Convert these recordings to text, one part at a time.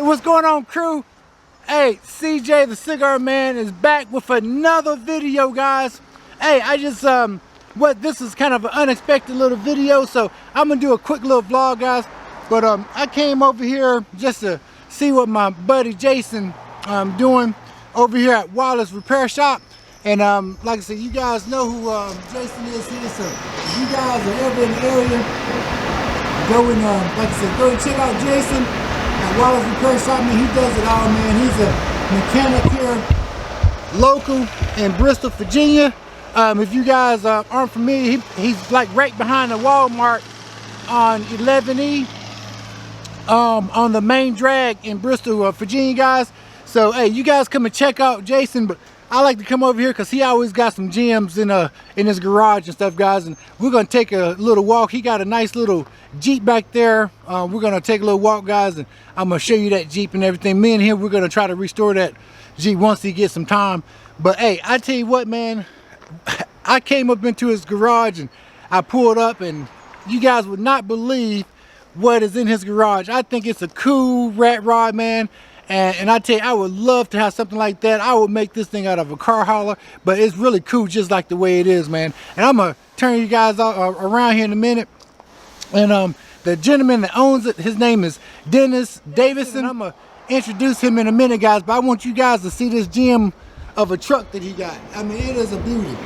what's going on, crew? Hey, CJ the Cigar Man is back with another video, guys. Hey, I just this is kind of an unexpected little video, so I'm gonna do a quick little vlog, guys. But I came over here just to see what my buddy Jason doing over here at Wallace Repair Shop. And like I said, you guys know who Jason is here, so if you guys are ever in the area, go and like I said, go and check out Jason at Wallace Repair Shop. Man, he does it all, man. He's a mechanic here, local in Bristol, Virginia. If you guys aren't familiar, he's like right behind the Walmart on 11E, on the main drag in Bristol, Virginia, guys. So hey, you guys come and check out Jason. But I like to come over here because he always got some gems in his garage and stuff, guys. And we're gonna take a little walk. He got a nice little Jeep back there. We're gonna take a little walk, guys, and I'm gonna show you that Jeep and everything. Me and him, we're gonna try to restore that Jeep once he gets some time. But hey, I tell you what, man, I came up into his garage and I pulled up, and you guys would not believe what is in his garage. I think it's a cool Rat Rod, man. And I tell you, I would love to have something like that. I would make this thing out of a car hauler, but it's really cool just like the way it is, man. And I'm gonna turn you guys around here in a minute. And the gentleman that owns it, his name is Dennis Davison. I'm gonna introduce him in a minute, guys, but I want you guys to see this gem of a truck that he got. I mean, it is a beauty.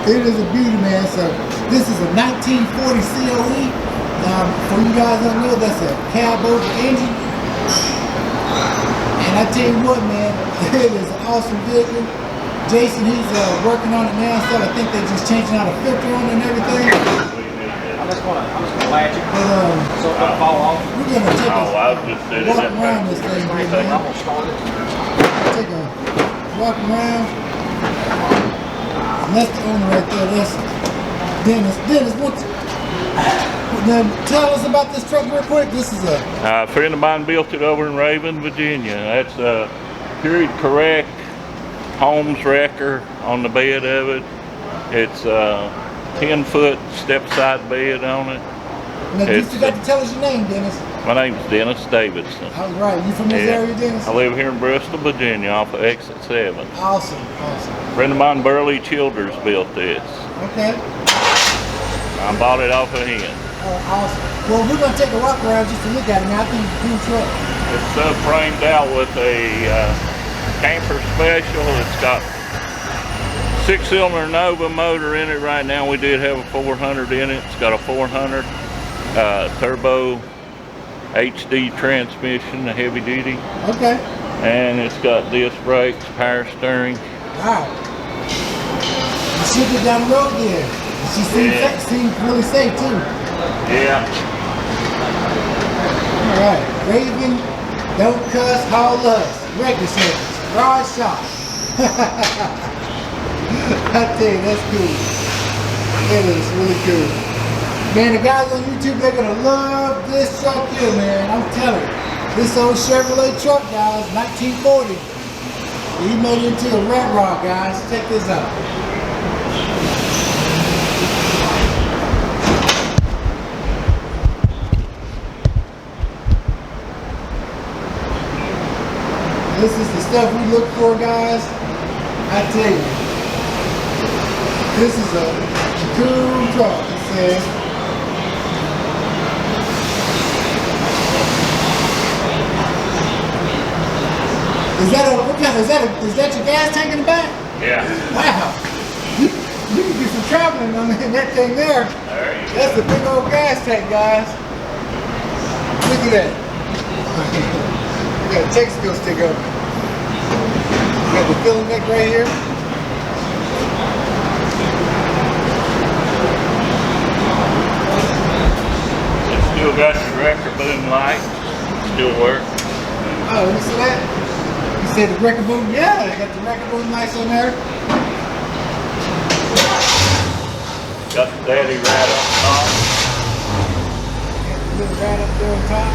It is a beauty, man. So this is a 1940 COE. For you guys don't know, that's a cab over engine. And I tell you what, man, it is an awesome vehicle. Jason, he's working on it now, so I think they're just changing out a filter on it and everything. I'm just gonna latch it so it don't fall off. We're gonna take a walk around this thing, man. Take a walk around. And that's the owner right there. That's Dennis. Dennis, now tell us about this truck real quick. This is a friend of mine built it over in Raven, Virginia. That's a period correct Holmes wrecker on the bed of it. It's a 10-foot step-side bed on it. Now, you forgot to tell us your name, Dennis. My name's Dennis Davidson. All right. You from this area, Dennis? I live here in Bristol, Virginia, off of Exit 7. Awesome, awesome. A friend of mine, Burley Childers, built this. Okay. I bought it off of him. Awesome. Well, we're going to take a walk around just to look at it. Now, I think it's a cool truck. It's framed out with a camper special. It's got 6-cylinder Nova motor in it right now. We did have a 400 in it. It's got a 400 turbo HD transmission, a heavy duty. Okay. And it's got disc brakes, power steering. Wow. You should get down the road there. She seemed really safe too. Yeah. All right. Raven, don't cuss, haul us. Record service, garage shop. I tell you, that's cool. It is really cool. Man, the guys on YouTube, they're gonna love this truck here, man. I'm telling you. This old Chevrolet truck, guys, 1940. He made it into a Rat Rod, guys. Check this out. This is the stuff we look for, guys. I tell you. This is a cool truck, it says. Is that your gas tank in the back? Yeah. Wow. You can do some traveling on that thing there. That's a big old gas tank, guys. Look at that. We got a Texaco stick up. We got the filling neck right here. It's still got your wrecker boom light. Still work. Oh, you see that? You said the wrecker boom? Yeah, I got the wrecker boom lights on there. Got the daddy rat up top. Got the little rat up there on top.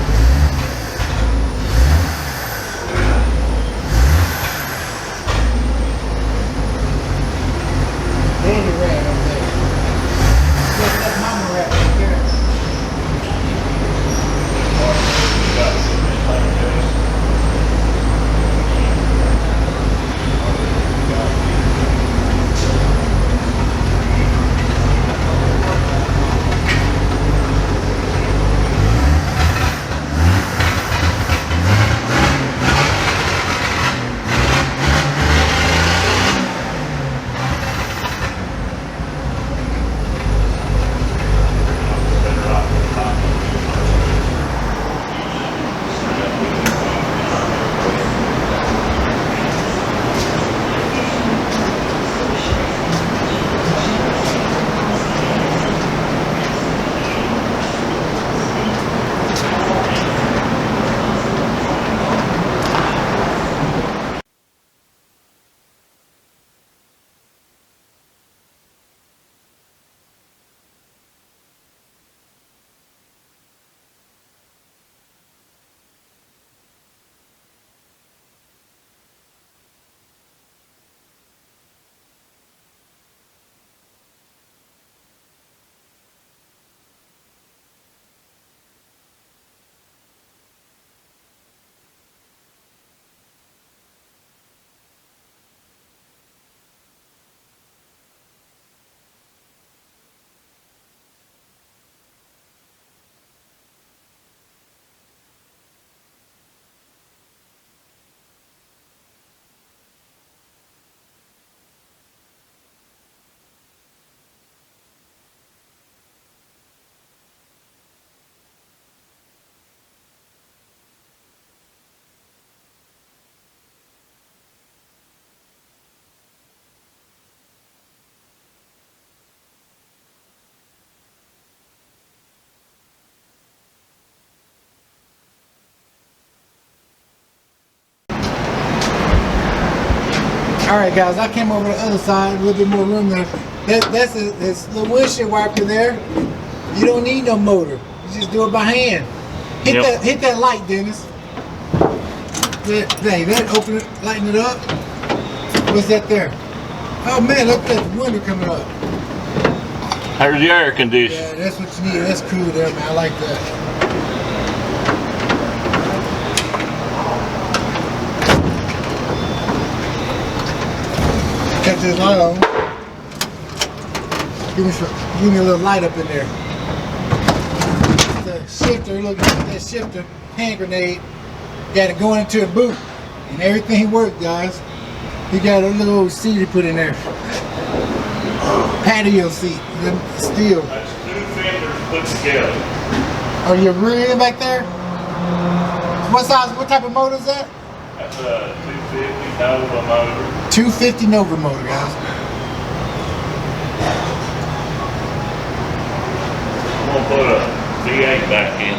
All right, guys, I came over the other side, a little bit more room there. That's a little windshield wiper there. You don't need no motor. You just do it by hand. Hit that light, Dennis. That open it, lighten it up. What's that there? Oh man, look at that window coming up. There's the air conditioner. Yeah, that's what you need. That's cool there, man. I like that. Got this light on. Give me a little light up in there. The shifter, look at that shifter, hand grenade. Got it going into a boot. And everything worked, guys. He got a little old seat he put in there. Patio seat, steel. That's 2 fenders put together. Are you really back there? What size, what type of motor is that? That's a 250 Nova motor. 250 Nova motor, guys. I'm gonna put a V8 back in.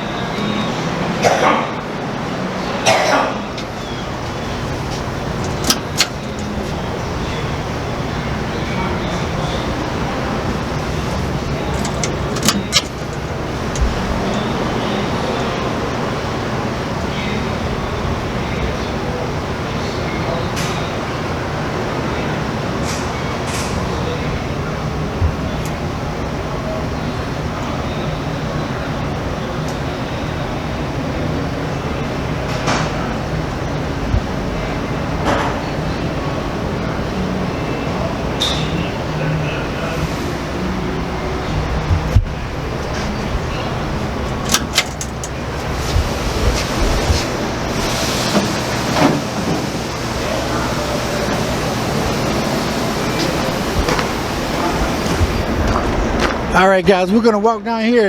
All right, guys, we're gonna walk down here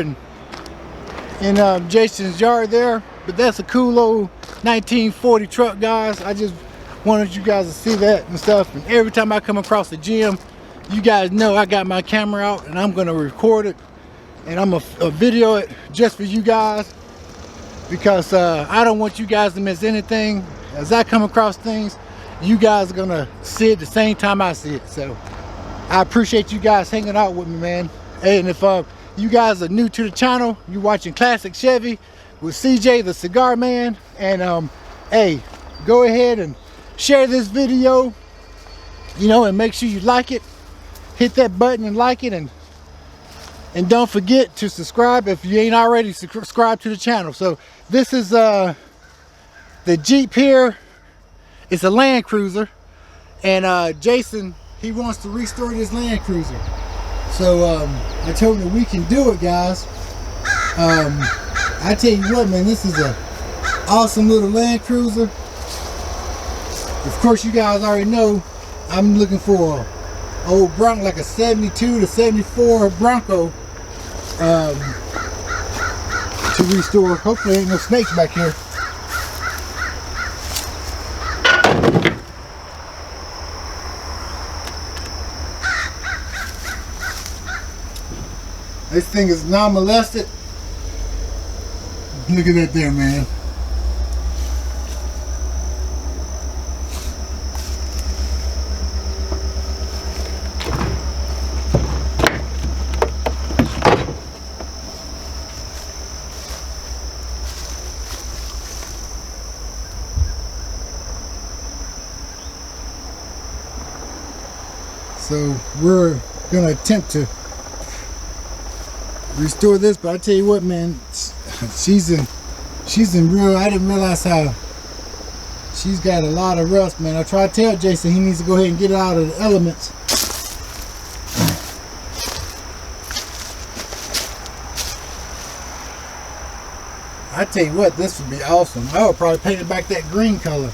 in Jason's yard there, but that's a cool old 1940 truck, guys. I just wanted you guys to see that and stuff. And every time I come across the gym, you guys know I got my camera out and I'm gonna record it and I'm gonna video it just for you guys, because I don't want you guys to miss anything. As I come across things, you guys are gonna see it the same time I see it. So I appreciate you guys hanging out with me, man. And if you guys are new to the channel, you're watching Classic Chevy with CJ the Cigar Man, and hey, go ahead and share this video, you know, and make sure you like it. Hit that button and like it, and don't forget to subscribe if you ain't already subscribed to the channel. So this is the Jeep here. It's a Land Cruiser, and Jason, he wants to restore this Land Cruiser. So I told him that we can do it, guys. I tell you what, man, this is a awesome little Land Cruiser. Of course, you guys already know I'm looking for a old Bronco, like a 72 to 74 Bronco to restore. Hopefully ain't no snakes back here. This thing is non-molested. Look at that there, man. So we're gonna attempt to restore this, but I tell you what, man, she's in real, I didn't realize how she's got a lot of rust, man. I tried to tell Jason he needs to go ahead and get it out of the elements. I tell you what, this would be awesome. I would probably paint it back that green color.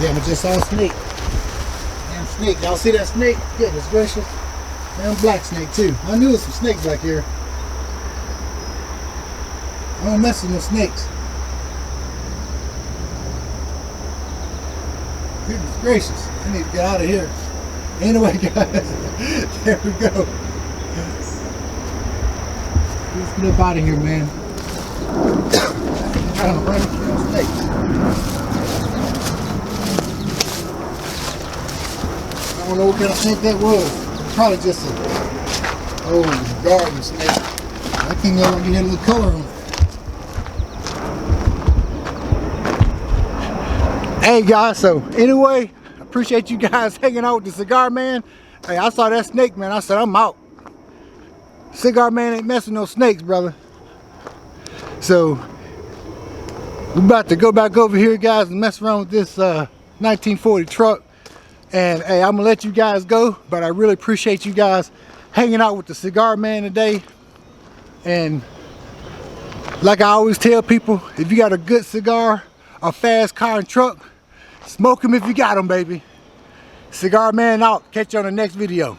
Damn, I just saw a snake. Damn snake. Y'all see that snake? Goodness gracious. Damn black snake too. I knew there was some snakes back here. I don't mess with no snakes. Goodness gracious. I need to get out of here. Anyway, guys, there we go. Let's get up out of here, man. I don't run into no snakes. I don't know what kind of snake that was. Probably just a old garden snake. I think that one had a little color on it. Hey guys, so anyway, I appreciate you guys hanging out with the Cigar Man. Hey, I saw that snake, man. I said, I'm out. Cigar Man ain't messing with no snakes, brother. So we're about to go back over here, guys, and mess around with this 1940 truck. And hey, I'm gonna let you guys go, but I really appreciate you guys hanging out with the Cigar Man today. And like I always tell people, if you got a good cigar, a fast car and truck, smoke them if you got them, baby. Cigar Man out. Catch you on the next video.